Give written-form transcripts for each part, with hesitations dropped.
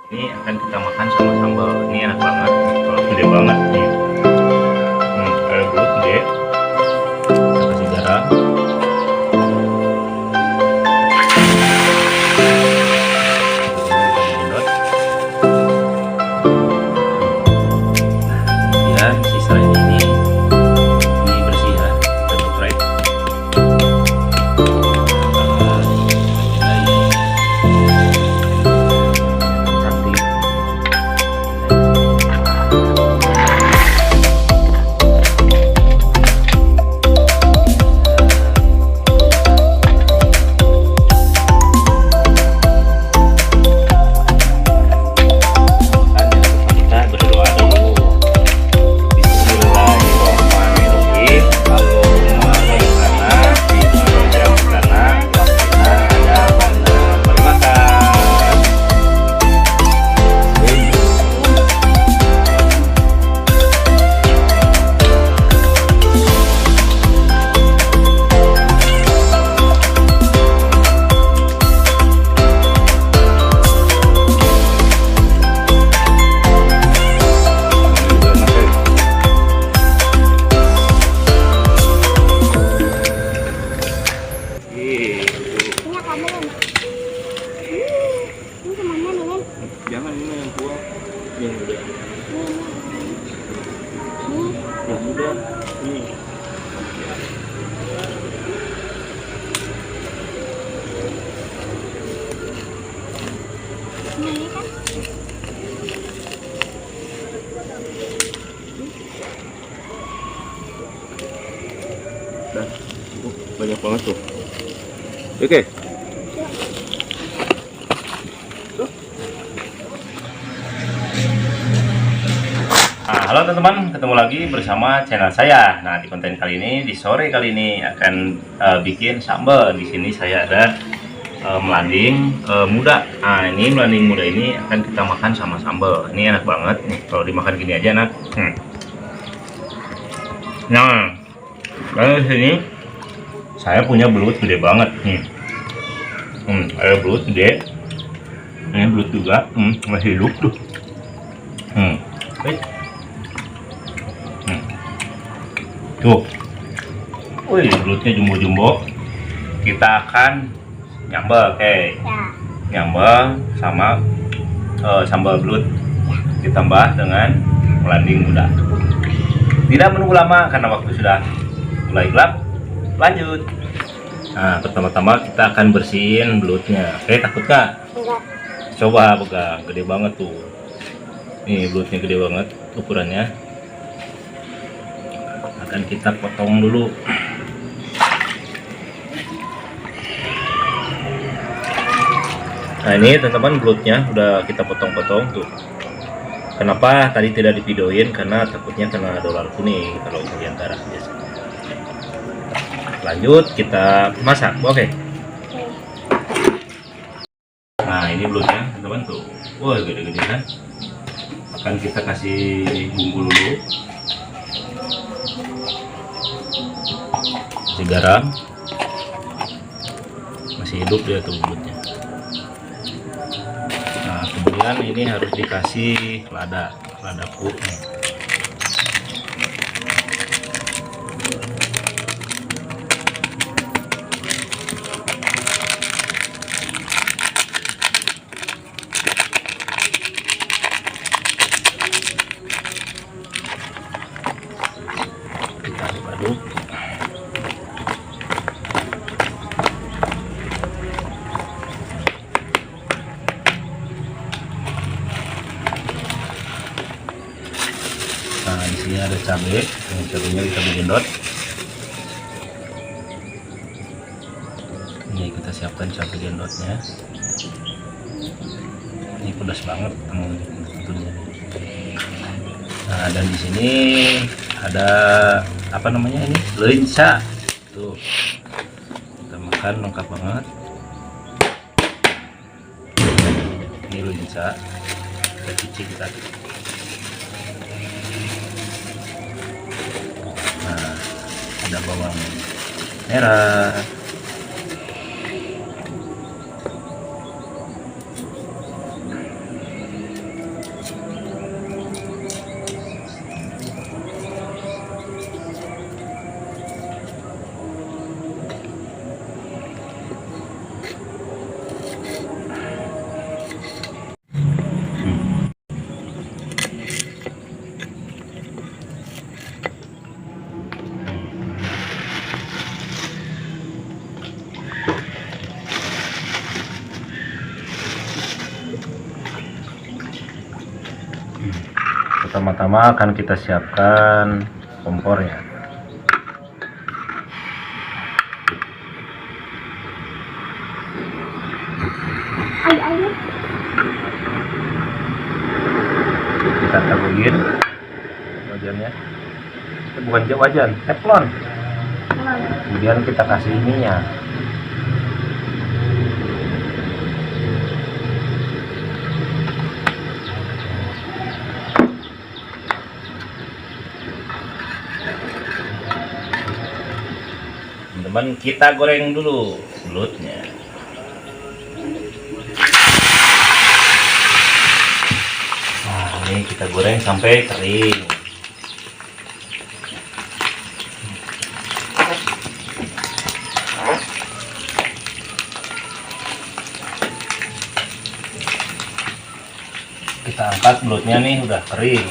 Ini akan kita makan sama sambal. Ini enak banget. Kalau gede banget nih. Ada belut gede. Kita kasih garam. Kemudian sisanya ini bersih ya. Kita geprek. Jangan ini yang tua, yang muda. Yang muda, ini. Banyak banget tuh. Oke. Halo teman-teman, ketemu lagi bersama channel saya. Nah, di konten kali ini, di sore kali ini akan bikin sambal. Di sini saya ada melanding muda. Nah, ini melanding muda ini akan kita makan sama sambal. Ini enak banget nih, kalau dimakan gini aja enak. Nah, dan di sini saya punya belut gede banget nih. Ada belut gede. Ini belut juga, masih hidup tuh. Tuh, wih, belutnya jumbo-jumbo. Kita akan nyambal, nyambal sama sambal belut, ditambah dengan melanding muda. Tidak menunggu lama karena waktu sudah mulai gelap. Lanjut. Nah, pertama-tama kita akan bersihin belutnya. Takut gak? Enggak. Coba pegang, gede banget tuh. Nih belutnya gede banget ukurannya. Akan kita potong dulu. Nah, ini teman-teman belutnya udah kita potong-potong tuh. Kenapa tadi tidak divideoin? Karena takutnya kena dolar kuning kalau bagian darah biasanya. Lanjut kita masak. Oke. Nah, ini belutnya teman-teman tuh. Wah, gede-gede kan? Akan kita kasih bumbu dulu. Kasih garam, masih hidup dia tuh belutnya. Nah, kemudian ini harus dikasih lada ku. Kita aduk-aduk. Nah, di sini ada cabai, cabainya kita gendot. Ini kita siapkan cabai gendotnya. Ini pedas banget tentunya. Nah, dan di sini ada apa namanya ini? Lensa. Tuh. Kita makan lengkap banget. Ini lensa. Kita cuci kita. Ada bawang merah, pertama-tama akan kita siapkan kompornya. Kita tabungin wajannya, bukan wajan, teflon. Kemudian kita kasih minyak. Teman-teman, kita goreng dulu belutnya. Nah, ini kita goreng sampai kering. Kita angkat belutnya nih, udah kering.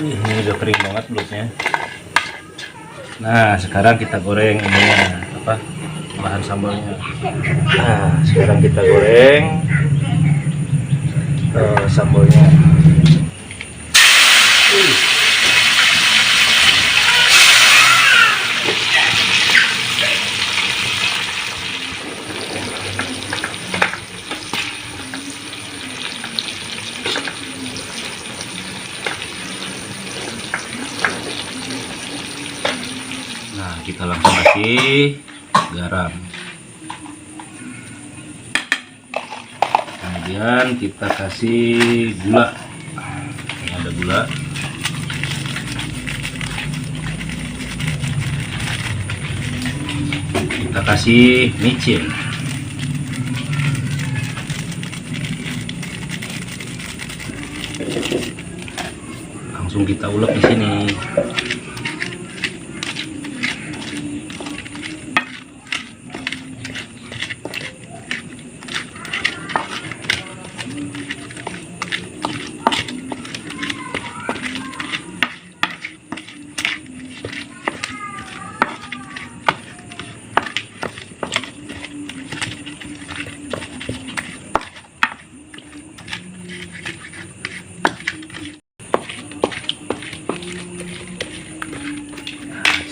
Ini udah kering banget belutnya. Nah, sekarang kita goreng ininya, bahan sambalnya. Nah, sekarang kita goreng sambalnya. Nah, kita langsung kasih garam. Kemudian kita kasih gula. Ini ada gula. Kita kasih micin. Langsung kita ulek di sini.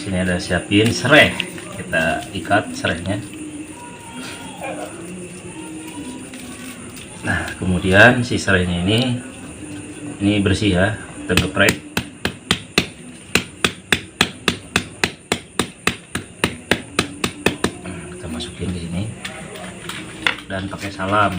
Sini ada siapin serai, kita ikat serainya. Nah, kemudian si serainya ini bersih ya, kita geprek. Kita masukin di sini dan pakai salam.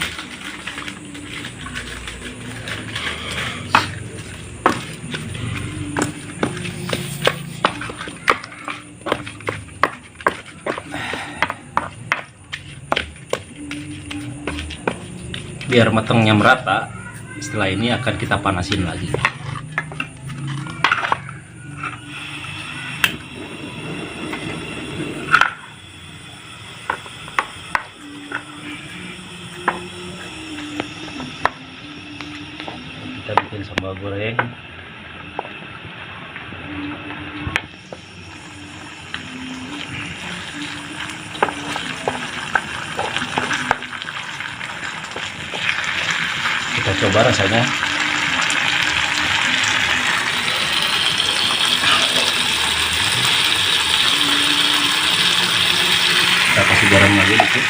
Biar matangnya merata, setelah ini akan kita panasin lagi. Kita bikin sambal goreng. Kita coba rasanya. Kita kasih garam lagi dikit.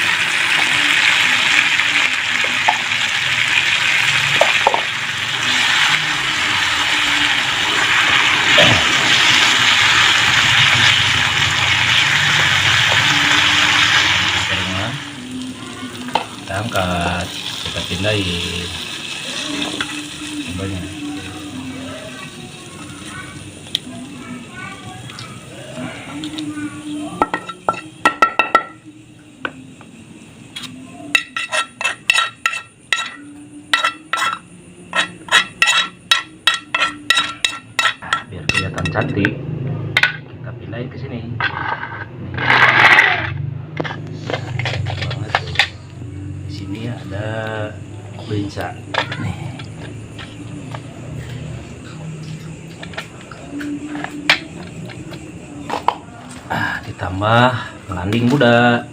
Kita angkat, kita pindahin sambalnya. Biar kelihatan cantik, kita pindahin ke sini. Di sini ada beca nih. Ditambah melanding muda.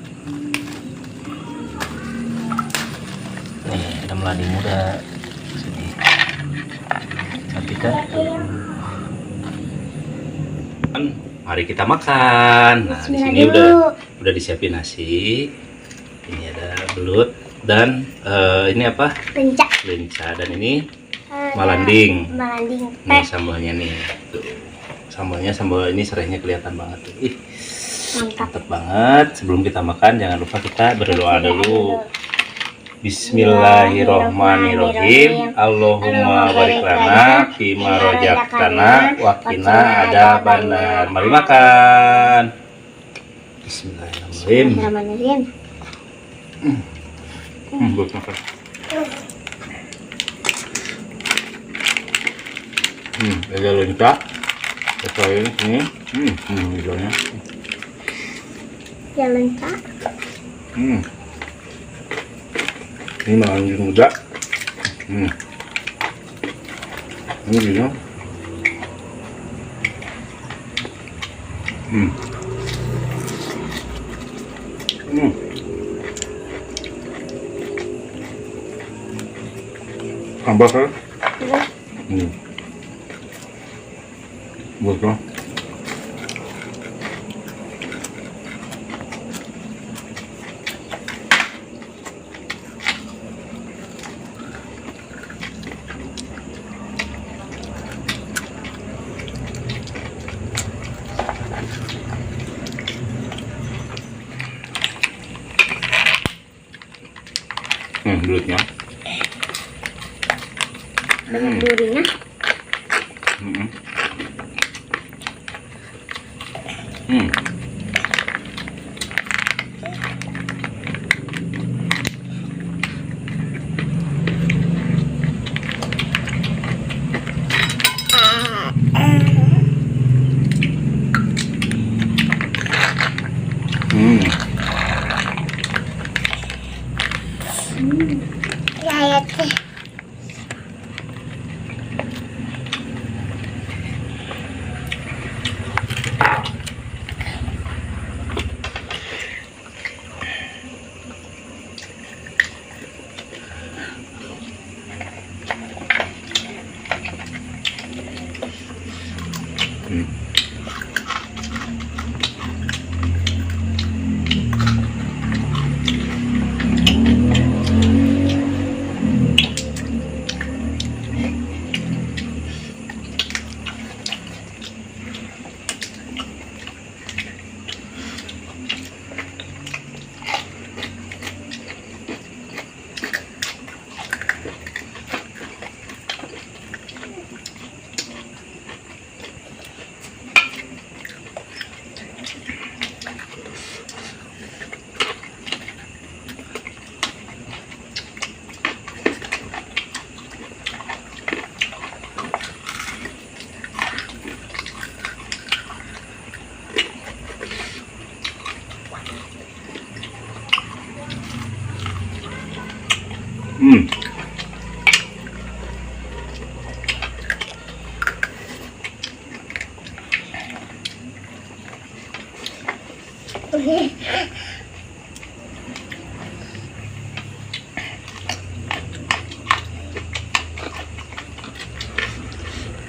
Nih ada melanding muda sini. Cantik kan? Mari kita makan. Nah di sini udah disiapin nasi. Ini ada belut dan ini apa? Lenca. Dan ini melanding. Nih sambalnya nih. Tuh. Sambalnya ini serainya kelihatan banget tuh. Ih, mantap banget. Sebelum kita makan jangan lupa kita berdoa dulu. Bismillahirrohmanirrohim. Allahumma barik lana fima rojaktana wa qina adzabannar. Mari makan. Bismillahirrahmanirrahim. Buat makan. Ada lenca. Ini hijaunya. Ya lenca. Ini melanding muda. Ini dia. Tambah kan? Betul. Belutnya. Banyak durinya. Ya teh.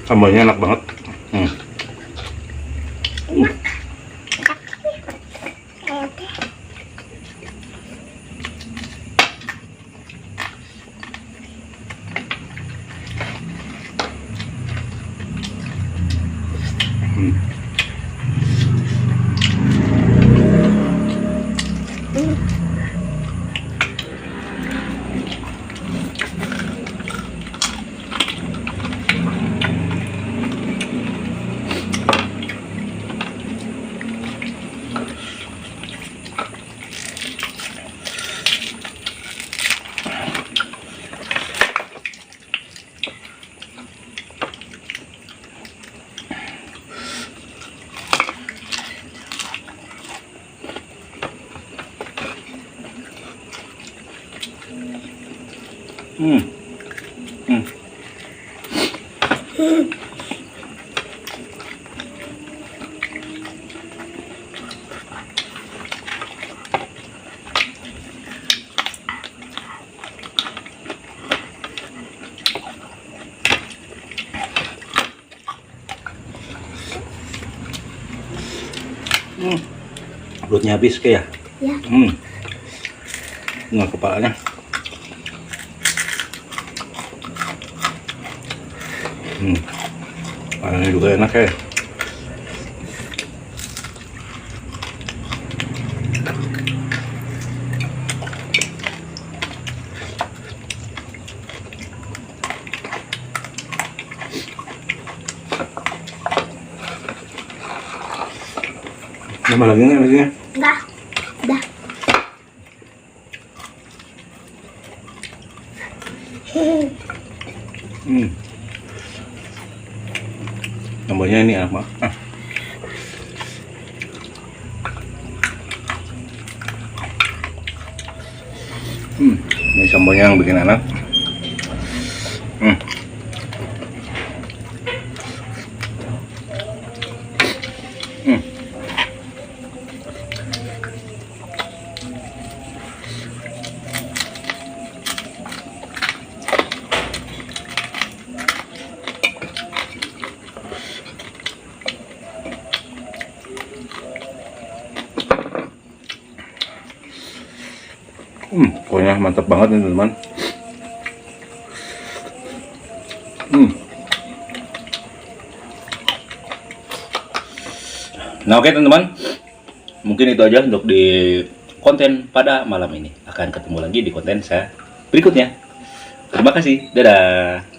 Sambalnya enak banget. Perutnya habis kayak Ya. Nggak kepalanya. Kepalanya juga enak ya. Nambah lagi nggak lagi? Enggak. Udah. Namanya ini apa? Ini sambalnya yang bikin enak. Pokoknya mantap banget nih teman-teman. Nah oke teman-teman, mungkin itu aja untuk di konten pada malam ini. Akan ketemu lagi di konten saya berikutnya. Terima kasih, dadah.